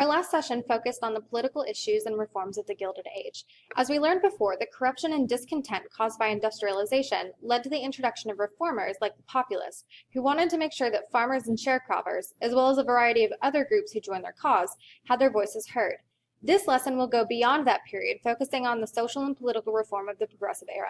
Our last session focused on the political issues and reforms of the Gilded Age. As we learned before, the corruption and discontent caused by industrialization led to the introduction of reformers like the Populists, who wanted to make sure that farmers and sharecroppers, as well as a variety of other groups who joined their cause, had their voices heard. This lesson will go beyond that period, focusing on the social and political reform of the Progressive Era.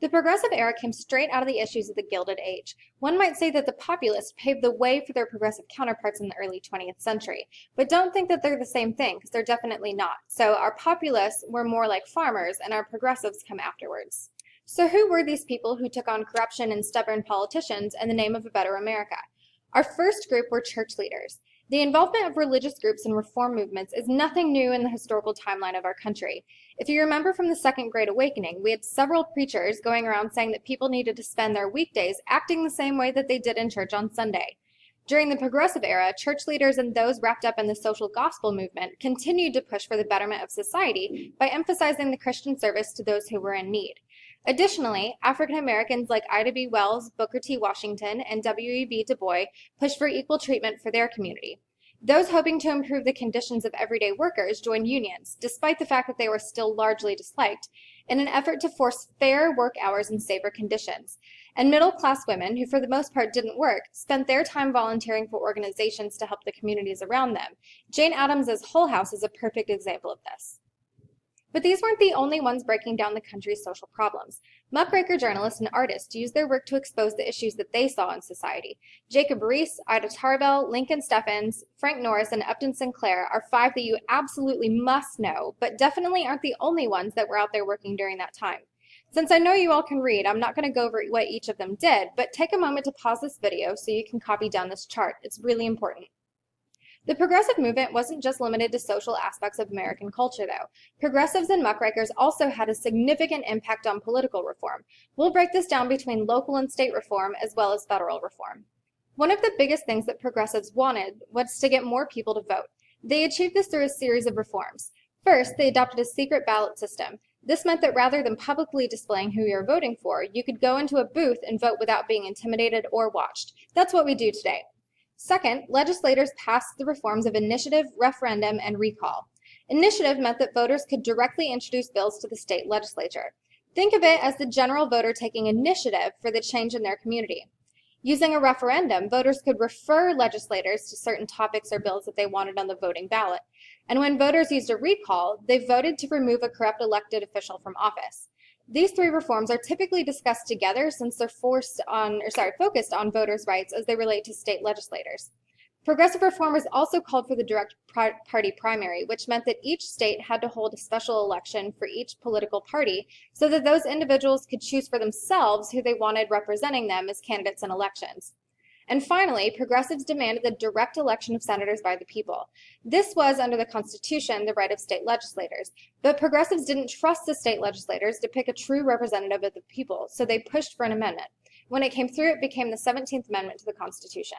The Progressive Era came straight out of the issues of the Gilded Age. One might say that the Populists paved the way for their progressive counterparts in the early 20th century, but don't think that they're the same thing, because they're definitely not. So our Populists were more like farmers, and our Progressives come afterwards. So who were these people who took on corruption and stubborn politicians in the name of a better America? Our first group were church leaders. The involvement of religious groups in reform movements is nothing new in the historical timeline of our country. If you remember from the Second Great Awakening, we had several preachers going around saying that people needed to spend their weekdays acting the same way that they did in church on Sunday. During the Progressive Era, church leaders and those wrapped up in the social gospel movement continued to push for the betterment of society by emphasizing the Christian service to those who were in need. Additionally, African Americans like Ida B. Wells, Booker T. Washington, and W.E.B. Du Bois pushed for equal treatment for their community. Those hoping to improve the conditions of everyday workers joined unions, despite the fact that they were still largely disliked, in an effort to force fair work hours and safer conditions. And middle-class women, who for the most part didn't work, spent their time volunteering for organizations to help the communities around them. Jane Addams's Hull House is a perfect example of this. But these weren't the only ones breaking down the country's social problems. Muckraker journalists and artists used their work to expose the issues that they saw in society. Jacob Riis, Ida Tarbell, Lincoln Steffens, Frank Norris, and Upton Sinclair are 5 that you absolutely must know, but definitely aren't the only ones that were out there working during that time. Since I know you all can read, I'm not going to go over what each of them did, but take a moment to pause this video so you can copy down this chart. It's really important. The progressive movement wasn't just limited to social aspects of American culture, though. Progressives and muckrakers also had a significant impact on political reform. We'll break this down between local and state reform as well as federal reform. One of the biggest things that progressives wanted was to get more people to vote. They achieved this through a series of reforms. First, they adopted a secret ballot system. This meant that rather than publicly displaying who you're voting for, you could go into a booth and vote without being intimidated or watched. That's what we do today. Second, legislators passed the reforms of initiative, referendum, and recall. Initiative meant that voters could directly introduce bills to the state legislature. Think of it as the general voter taking initiative for the change in their community. Using a referendum, voters could refer legislators to certain topics or bills that they wanted on the voting ballot. And when voters used a recall, they voted to remove a corrupt elected official from office. These 3 reforms are typically discussed together since they're focused on voters' rights as they relate to state legislators. Progressive reformers also called for the direct party primary, which meant that each state had to hold a special election for each political party so that those individuals could choose for themselves who they wanted representing them as candidates in elections. And finally, progressives demanded the direct election of senators by the people. This was, under the Constitution, the right of state legislators. But progressives didn't trust the state legislators to pick a true representative of the people, so they pushed for an amendment. When it came through, it became the 17th Amendment to the Constitution.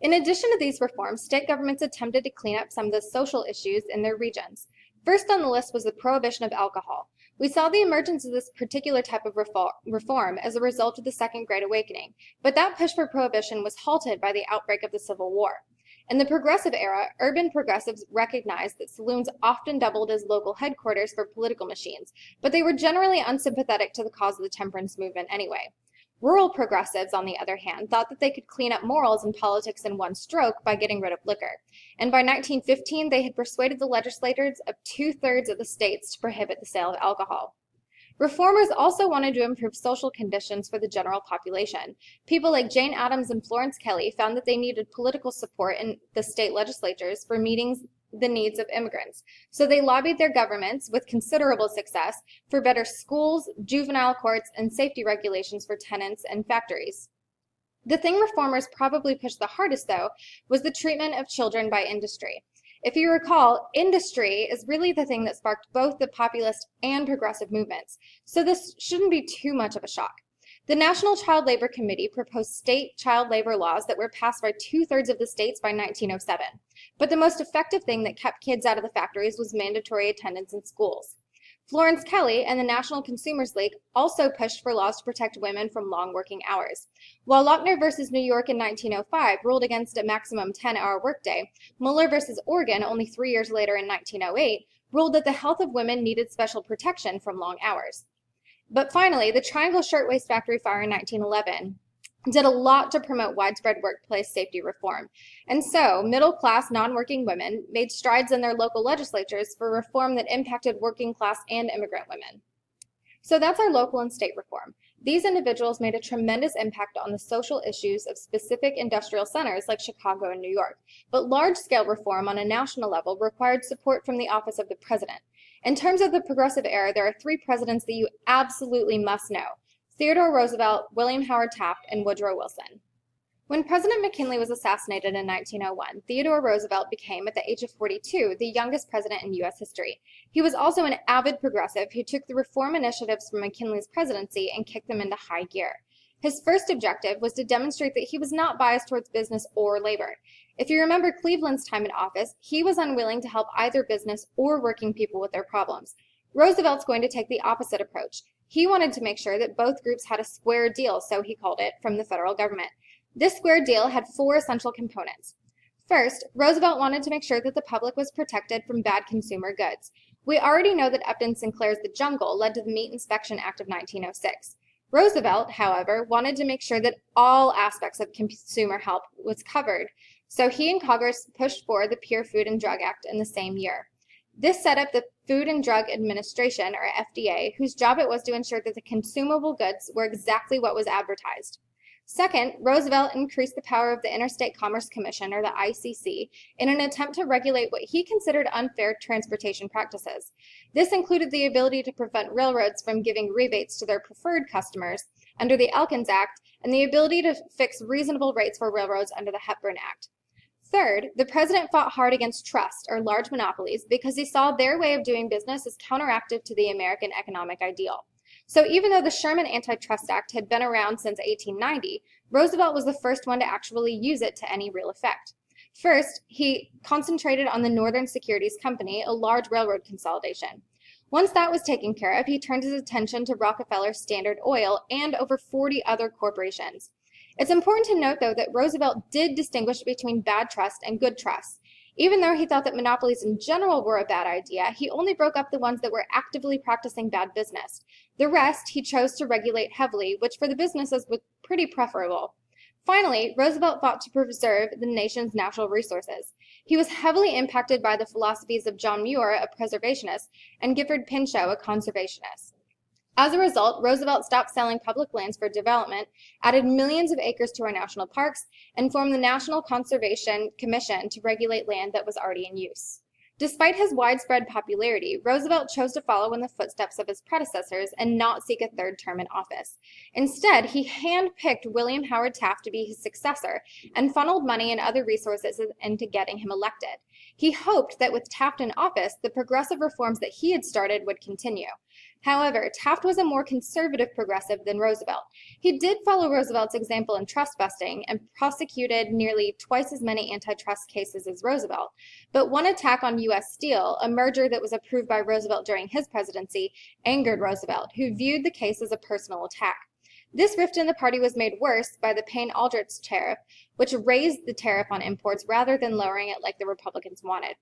In addition to these reforms, state governments attempted to clean up some of the social issues in their regions. First on the list was the prohibition of alcohol. We saw the emergence of this particular type of reform as a result of the Second Great Awakening, but that push for prohibition was halted by the outbreak of the Civil War. In the Progressive Era, urban progressives recognized that saloons often doubled as local headquarters for political machines, but they were generally unsympathetic to the cause of the temperance movement anyway. Rural progressives, on the other hand, thought that they could clean up morals and politics in one stroke by getting rid of liquor. And by 1915, they had persuaded the legislators of 2/3 of the states to prohibit the sale of alcohol. Reformers also wanted to improve social conditions for the general population. People like Jane Addams and Florence Kelley found that they needed political support in the state legislatures for meeting the needs of immigrants. So they lobbied their governments, with considerable success, for better schools, juvenile courts, and safety regulations for tenants and factories. The thing reformers probably pushed the hardest, though, was the treatment of children by industry. If you recall, industry is really the thing that sparked both the populist and progressive movements, so this shouldn't be too much of a shock. The National Child Labor Committee proposed state child labor laws that were passed by 2/3 of the states by 1907. But the most effective thing that kept kids out of the factories was mandatory attendance in schools. Florence Kelley and the National Consumers League also pushed for laws to protect women from long working hours. While Lochner versus New York in 1905 ruled against a maximum 10-hour workday, Mueller versus Oregon only 3 years later in 1908 ruled that the health of women needed special protection from long hours. But finally, the Triangle Shirtwaist Factory fire in 1911 did a lot to promote widespread workplace safety reform. And so, middle-class, non-working women made strides in their local legislatures for reform that impacted working-class and immigrant women. So that's our local and state reform. These individuals made a tremendous impact on the social issues of specific industrial centers like Chicago and New York. But large-scale reform on a national level required support from the office of the president. In terms of the progressive era, there are 3 presidents that you absolutely must know: Theodore Roosevelt, William Howard Taft, and Woodrow Wilson. When President McKinley was assassinated in 1901, Theodore Roosevelt became, at the age of 42, the youngest president in U.S. history. He was also an avid progressive who took the reform initiatives from McKinley's presidency and kicked them into high gear. His first objective was to demonstrate that he was not biased towards business or labor. If you remember Cleveland's time in office, he was unwilling to help either business or working people with their problems. Roosevelt's going to take the opposite approach. He wanted to make sure that both groups had a square deal, so he called it, from the federal government. This square deal had 4 essential components. First, Roosevelt wanted to make sure that the public was protected from bad consumer goods. We already know that Upton Sinclair's The Jungle led to the Meat Inspection Act of 1906. Roosevelt, however, wanted to make sure that all aspects of consumer health was covered, so he and Congress pushed for the Pure Food and Drug Act in the same year. This set up the Food and Drug Administration, or FDA, whose job it was to ensure that the consumable goods were exactly what was advertised. Second, Roosevelt increased the power of the Interstate Commerce Commission, or the ICC, in an attempt to regulate what he considered unfair transportation practices. This included the ability to prevent railroads from giving rebates to their preferred customers under the Elkins Act, and the ability to fix reasonable rates for railroads under the Hepburn Act. Third, the president fought hard against trust, or large monopolies, because he saw their way of doing business as counteractive to the American economic ideal. So even though the Sherman Antitrust Act had been around since 1890, Roosevelt was the first one to actually use it to any real effect. First, he concentrated on the Northern Securities Company, a large railroad consolidation. Once that was taken care of, he turned his attention to Rockefeller, Standard Oil, and over 40 other corporations. It's important to note, though, that Roosevelt did distinguish between bad trust and good trust. Even though he thought that monopolies in general were a bad idea, he only broke up the ones that were actively practicing bad business. The rest he chose to regulate heavily, which for the businesses was pretty preferable. Finally, Roosevelt fought to preserve the nation's natural resources. He was heavily impacted by the philosophies of John Muir, a preservationist, and Gifford Pinchot, a conservationist. As a result, Roosevelt stopped selling public lands for development, added millions of acres to our national parks, and formed the National Conservation Commission to regulate land that was already in use. Despite his widespread popularity, Roosevelt chose to follow in the footsteps of his predecessors and not seek a 3rd term in office. Instead, he handpicked William Howard Taft to be his successor and funneled money and other resources into getting him elected. He hoped that with Taft in office, the progressive reforms that he had started would continue. However, Taft was a more conservative progressive than Roosevelt. He did follow Roosevelt's example in trust busting and prosecuted nearly twice as many antitrust cases as Roosevelt. But one attack on U.S. Steel, a merger that was approved by Roosevelt during his presidency, angered Roosevelt, who viewed the case as a personal attack. This rift in the party was made worse by the Payne-Aldrich tariff, which raised the tariff on imports rather than lowering it like the Republicans wanted.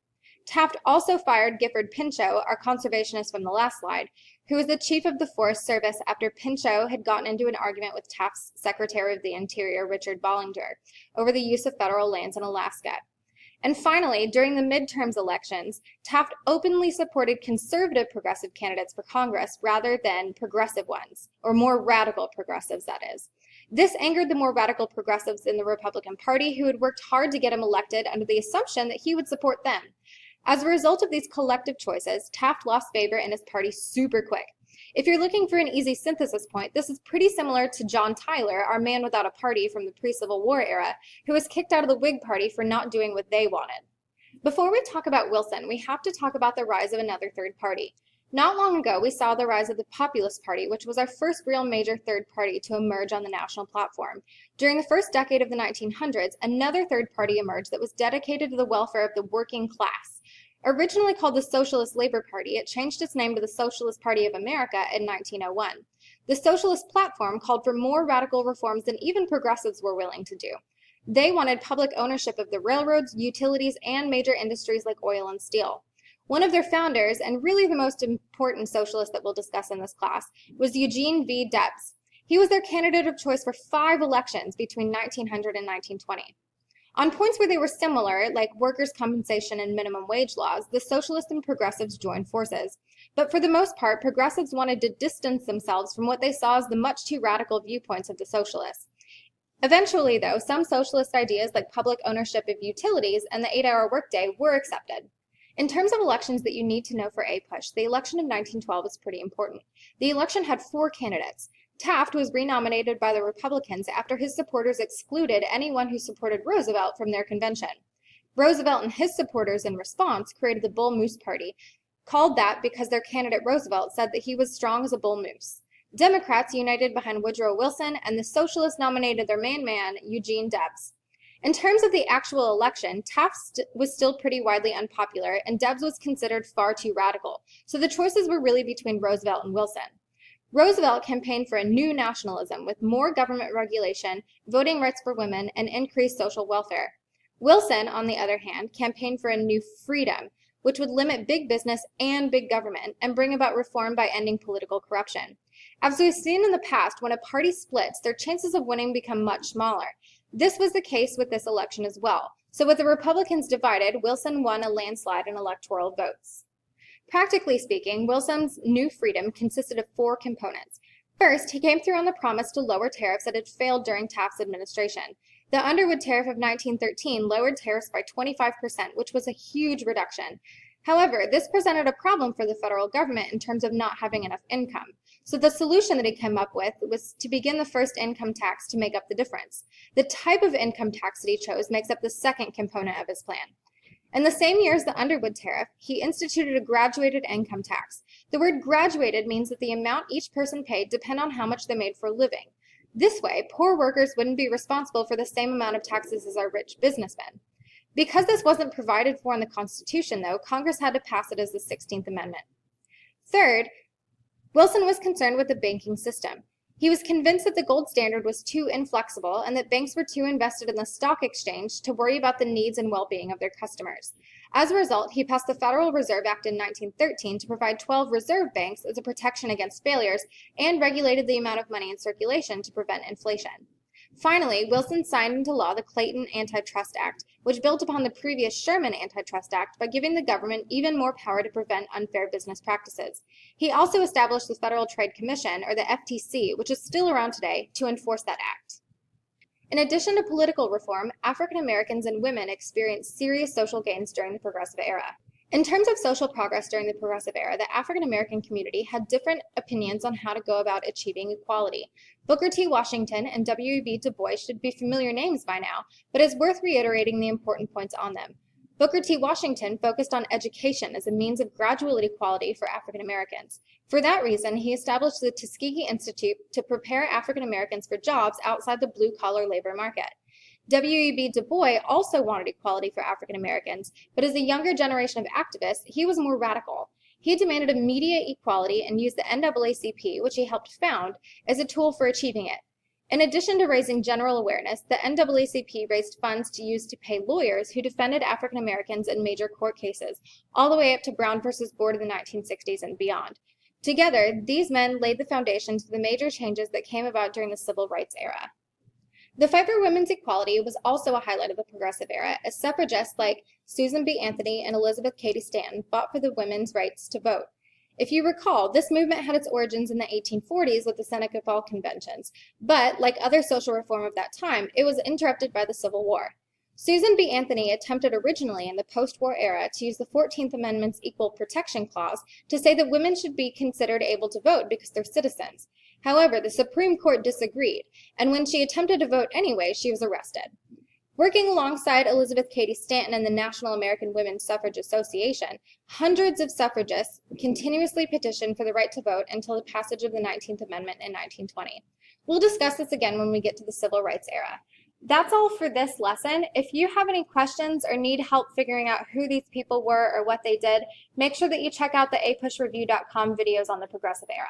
Taft also fired Gifford Pinchot, our conservationist from the last slide, who was the chief of the Forest Service after Pinchot had gotten into an argument with Taft's Secretary of the Interior, Richard Bollinger, over the use of federal lands in Alaska. And finally, during the midterms elections, Taft openly supported conservative progressive candidates for Congress rather than progressive ones, or more radical progressives, that is. This angered the more radical progressives in the Republican Party, who had worked hard to get him elected under the assumption that he would support them. As a result of these collective choices, Taft lost favor in his party super quick. If you're looking for an easy synthesis point, this is pretty similar to John Tyler, our man without a party from the pre-Civil War era, who was kicked out of the Whig Party for not doing what they wanted. Before we talk about Wilson, we have to talk about the rise of another third party. Not long ago, we saw the rise of the Populist Party, which was our first real major third party to emerge on the national platform. During the first decade of the 1900s, another third party emerged that was dedicated to the welfare of the working class. Originally called the Socialist Labor Party, it changed its name to the Socialist Party of America in 1901. The Socialist platform called for more radical reforms than even progressives were willing to do. They wanted public ownership of the railroads, utilities, and major industries like oil and steel. One of their founders, and really the most important socialist that we'll discuss in this class, was Eugene V. Debs. He was their candidate of choice for 5 elections between 1900 and 1920. On points where they were similar, like workers' compensation and minimum wage laws, the socialists and progressives joined forces. But for the most part, progressives wanted to distance themselves from what they saw as the much too radical viewpoints of the socialists. Eventually, though, some socialist ideas like public ownership of utilities and the 8-hour workday were accepted. In terms of elections that you need to know for APUSH, the election of 1912 is pretty important. The election had 4 candidates. Taft was renominated by the Republicans after his supporters excluded anyone who supported Roosevelt from their convention. Roosevelt and his supporters, in response, created the Bull Moose Party, called that because their candidate Roosevelt said that he was strong as a bull moose. Democrats united behind Woodrow Wilson, and the Socialists nominated their main man, Eugene Debs. In terms of the actual election, Taft was still pretty widely unpopular, and Debs was considered far too radical, so the choices were really between Roosevelt and Wilson. Roosevelt campaigned for a new nationalism with more government regulation, voting rights for women, and increased social welfare. Wilson, on the other hand, campaigned for a new freedom, which would limit big business and big government and bring about reform by ending political corruption. As we've seen in the past, when a party splits, their chances of winning become much smaller. This was the case with this election as well. So with the Republicans divided, Wilson won a landslide in electoral votes. Practically speaking, Wilson's new freedom consisted of 4 components. First, he came through on the promise to lower tariffs that had failed during Taft's administration. The Underwood Tariff of 1913 lowered tariffs by 25%, which was a huge reduction. However, this presented a problem for the federal government in terms of not having enough income. So the solution that he came up with was to begin the first income tax to make up the difference. The type of income tax that he chose makes up the second component of his plan. In the same year as the Underwood Tariff, he instituted a graduated income tax. The word graduated means that the amount each person paid depend on how much they made for a living. This way, poor workers wouldn't be responsible for the same amount of taxes as our rich businessmen. Because this wasn't provided for in the Constitution, though, Congress had to pass it as the 16th Amendment. Third, Wilson was concerned with the banking system. He was convinced that the gold standard was too inflexible and that banks were too invested in the stock exchange to worry about the needs and well-being of their customers. As a result, he passed the Federal Reserve Act in 1913 to provide 12 reserve banks as a protection against failures and regulated the amount of money in circulation to prevent inflation. Finally, Wilson signed into law the Clayton Antitrust Act, which built upon the previous Sherman Antitrust Act by giving the government even more power to prevent unfair business practices. He also established the Federal Trade Commission, or the FTC, which is still around today, to enforce that act. In addition to political reform, African Americans and women experienced serious social gains during the Progressive Era. In terms of social progress during the Progressive Era, the African American community had different opinions on how to go about achieving equality. Booker T. Washington and W.E.B. Du Bois should be familiar names by now, but it's worth reiterating the important points on them. Booker T. Washington focused on education as a means of gradual equality for African Americans. For that reason, he established the Tuskegee Institute to prepare African Americans for jobs outside the blue-collar labor market. W.E.B. Du Bois also wanted equality for African Americans, but as a younger generation of activists, he was more radical. He demanded immediate equality and used the NAACP, which he helped found, as a tool for achieving it. In addition to raising general awareness, the NAACP raised funds to use to pay lawyers who defended African Americans in major court cases, all the way up to Brown versus Board in the 1960s and beyond. Together, these men laid the foundations for the major changes that came about during the Civil Rights era. The fight for women's equality was also a highlight of the Progressive Era, as suffragists like Susan B. Anthony and Elizabeth Cady Stanton fought for the women's rights to vote. If you recall, this movement had its origins in the 1840s with the Seneca Fall Conventions, but, like other social reform of that time, it was interrupted by the Civil War. Susan B. Anthony attempted originally in the post-war era to use the 14th Amendment's Equal Protection Clause to say that women should be considered able to vote because they're citizens. However, the Supreme Court disagreed, and when she attempted to vote anyway, she was arrested. Working alongside Elizabeth Cady Stanton and the National American Women's Suffrage Association, hundreds of suffragists continuously petitioned for the right to vote until the passage of the 19th Amendment in 1920. We'll discuss this again when we get to the Civil Rights Era. That's all for this lesson. If you have any questions or need help figuring out who these people were or what they did, make sure that you check out the apushReview.com videos on the Progressive Era.